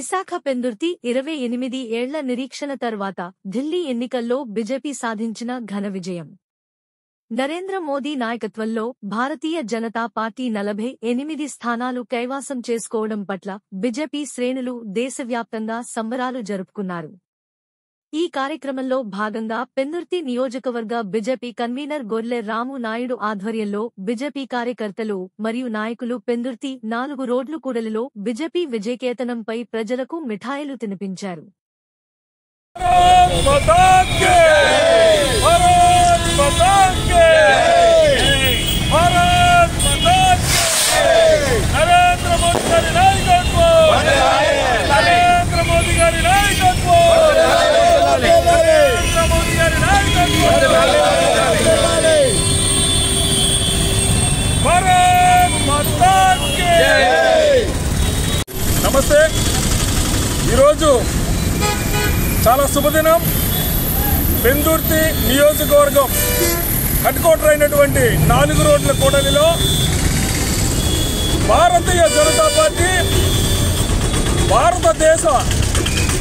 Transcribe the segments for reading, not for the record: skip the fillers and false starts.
విశాఖ పెందుర్తి 28 ఏళ్ల నిరీక్షణ తర్వాత ఢిల్లీ ఎన్నికల్లో బీజేపీ సాధించిన ఘన విజయం. నరేంద్ర మోదీ నాయకత్వంలో భారతీయ జనతా పార్టీ 48 స్థానాలు కైవసం చేసుకోవడం పట్ల బీజేపీ శ్రేణులు దేశవ్యాప్తంగా సంబరాలు జరుపుకున్నారు. ఈ కార్యక్రమంలో భాగంగా పెందుర్తి నియోజకవర్గ బీజేపీ కన్వీనర్ గొర్లె రాము నాయుడు ఆధ్వర్యంలో బీజేపీ కార్యకర్తలు మరియు నాయకులు పెందుర్తి 4 రోడ్లు కూడలిలో బీజేపీ విజయకేతనంపై ప్రజలకు మిఠాయిలు తినిపించారు. నమస్తే. ఈరోజు చాలా శుభదినం. పెందుర్తి నియోజకవర్గం హెడ్ క్వార్టర్ అయినటువంటి 4 రోడ్ల కూడలిలో భారతీయ జనతా పార్టీ భారతదేశ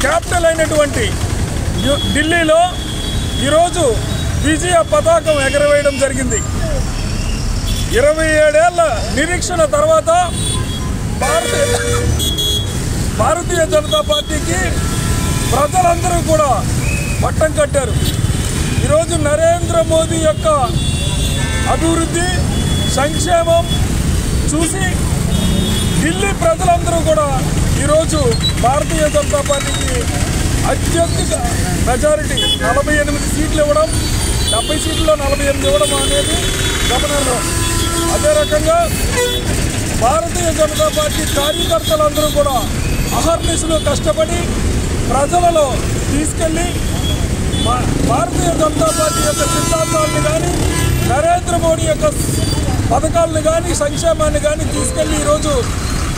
క్యాపిటల్ అయినటువంటి ఢిల్లీలో ఈరోజు విజయ పతాకం ఎగరవేయడం జరిగింది. 27 ఏళ్ల నిరీక్షణ తర్వాత భారతీయ జనతా పార్టీకి ప్రజలందరూ కూడా పట్టం కట్టారు. ఈరోజు నరేంద్ర మోదీ యొక్క అభివృద్ధి సంక్షేమం చూసి ఢిల్లీ ప్రజలందరూ కూడా ఈరోజు భారతీయ జనతా పార్టీకి అత్యధిక మెజారిటీ 48 సీట్లు ఇవ్వడం, 70 సీట్లలో 48 ఇవ్వడం అనేది గమనార్హం. అదే రకంగా భారతీయ జనతా పార్టీ కార్యకర్తలందరూ కూడా అహర్నిశలు కష్టపడి ప్రజలలో తీసుకెళ్లి భారతీయ జనతా పార్టీ యొక్క సిద్ధాంతాలను కానీ నరేంద్ర మోడీ యొక్క పథకాలను కానీ సంక్షేమాన్ని కానీ తీసుకెళ్లి ఈరోజు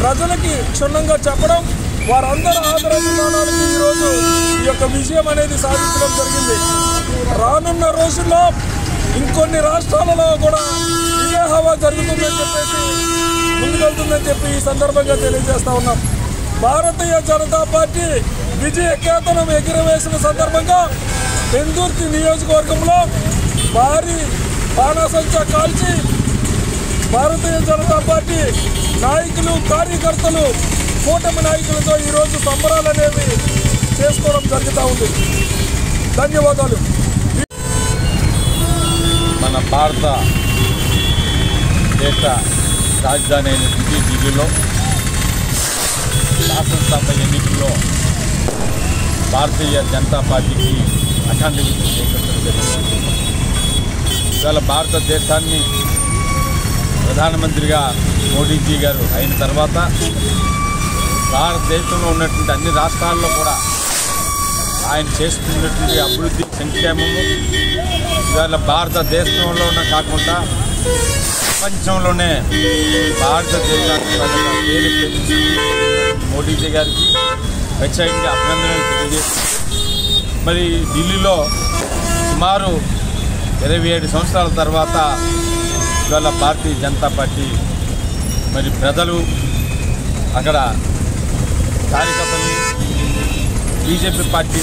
ప్రజలకి క్షుణ్ణంగా చెప్పడం, వారందరూ ఆదరణానికి ఈరోజు ఈ యొక్క విజయం అనేది సాధించడం జరిగింది. రానున్న రోజుల్లో ఇంకొన్ని రాష్ట్రాలలో కూడా ఇదే హవా జరుగుతుందని చెప్పేసి ముందుకెళ్తుందని చెప్పి ఈ సందర్భంగా తెలియజేస్తా ఉన్నాం. భారతీయ జనతా పార్టీ విజయ కేతనం ఎగురవేసిన సందర్భంగా పెందుర్తి నియోజకవర్గంలో భారీ బాణాసంచా కాల్చి భారతీయ జనతా పార్టీ నాయకులు కార్యకర్తలు కూటమి నాయకులతో ఈరోజు సంబరాలు అనేవి చేసుకోవడం జరుగుతూ ఉంది. ధన్యవాదాలు. మన భారత దేశ రాజధాని అయినటువంటి ఢిల్లీలో శాసనసభ ఎన్నికల్లో భారతీయ జనతా పార్టీకి అఖండ విజయం చేకూర్చడం జరిగింది. ఇవాళ భారతదేశాన్ని ప్రధానమంత్రిగా మోడీజీ గారు అయిన తర్వాత భారతదేశంలో ఉన్నటువంటి అన్ని రాష్ట్రాల్లో కూడా ఆయన చేస్తున్నటువంటి అభివృద్ధి సంక్షేమము ఇవాళ భారతదేశంలోనే కాకుండా ప్రపంచంలోనే భారతదేశానికి పేరు పెంచి మోడీజీ గారికి ప్రత్యేకంగా అభినందనలు తెలియజేస్తుంది. మరి ఢిల్లీలో సుమారు 27 సంవత్సరాల తర్వాత ఇవాళ భారతీయ జనతా పార్టీ మరి ప్రజలు అక్కడ కార్యకర్తలు బీజేపీ పార్టీ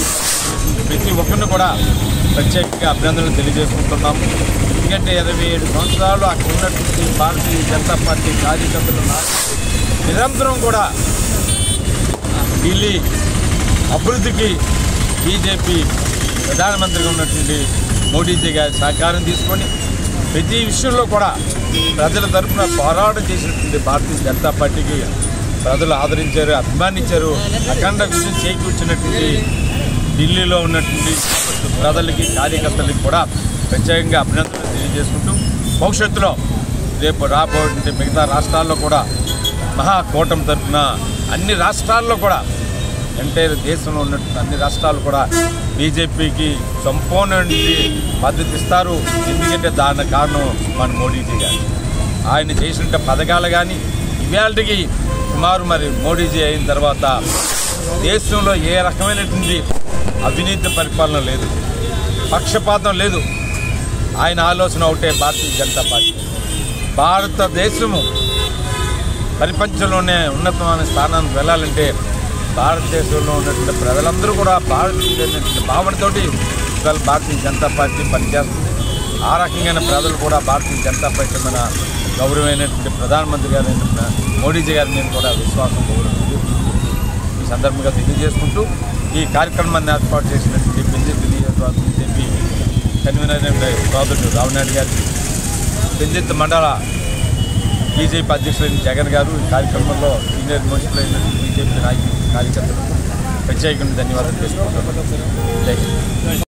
ప్రతి ఒక్కరిని కూడా ప్రత్యేకంగా అభినందనలు తెలియజేసుకుంటున్నాము. ఎందుకంటే 27 సంవత్సరాలు అక్కడ ఉన్నటువంటి భారతీయ జనతా పార్టీ కార్యకర్తలు నిరంతరం కూడా ఢిల్లీ అభివృద్ధికి బీజేపీ ప్రధానమంత్రిగా ఉన్నటువంటి మోడీజీ గారి సహకారం తీసుకొని ప్రతి విషయంలో కూడా ప్రజల తరఫున పోరాటం చేసినటువంటి భారతీయ జనతా పార్టీకి ప్రజలు ఆదరించారు, అభిమానించారు. అఖండ విజయం చేకూర్చినటువంటి ఢిల్లీలో ఉన్నటువంటి ప్రజలకి కార్యకర్తలకి కూడా ప్రత్యేకంగా అభినందనలు తెలియజేసుకుంటూ భవిష్యత్తులో రేపు రాబోయే మిగతా రాష్ట్రాల్లో కూడా మహాకూటమి తరఫున అన్ని రాష్ట్రాల్లో కూడా ఎంటైర్ దేశంలో ఉన్నటువంటి అన్ని రాష్ట్రాలు కూడా బీజేపీకి సంపూర్ణ మద్దతు ఇస్తారు. ఎందుకంటే దానికి కారణం మన మోడీజీ గారు. ఆయన చేసిన పథకాలు కానీ ఇవాళకి సుమారు మరి మోడీజీ అయిన తర్వాత దేశంలో ఏ రకమైనటువంటి అవినీతి పరిపాలన లేదు, పక్షపాతం లేదు. ఆయన ఆలోచన ఒకటే భారతీయ జనతా పార్టీ. భారతదేశము ప్రపంచంలోనే ఉన్నతమైన స్థానానికి వెళ్ళాలంటే భారతదేశంలో ఉన్నటువంటి ప్రజలందరూ కూడా భారతీయ భావనతోటి ఇవాళ భారతీయ జనతా పార్టీ పనిచేస్తుంది. ఆ రకంగానే ప్రజలు కూడా భారతీయ జనతా పార్టీ మన గౌరవమైనటువంటి ప్రధానమంత్రి గారు మోడీజీ గారి మీద కూడా విశ్వాసం గౌరవం ఈ సందర్భంగా తెలియజేసుకుంటూ ఈ కార్యక్రమాన్ని ఏర్పాటు చేసినటువంటి బెంజిత్ నియోజకవర్గ బీజేపీ కన్వీనర్ సోదరుడు రావునాయుడు గారికి, బెంజిత్ మండల బీజేపీ అధ్యక్షులైన జగన్ గారు ఈ కార్యక్రమంలో సీనియర్ మోస్టులు అయినటువంటి బీజేపీ నాయకులు కార్యకర్తలకు ప్రత్యేకంగా ధన్యవాదాలు చేసుకుంటున్నాను.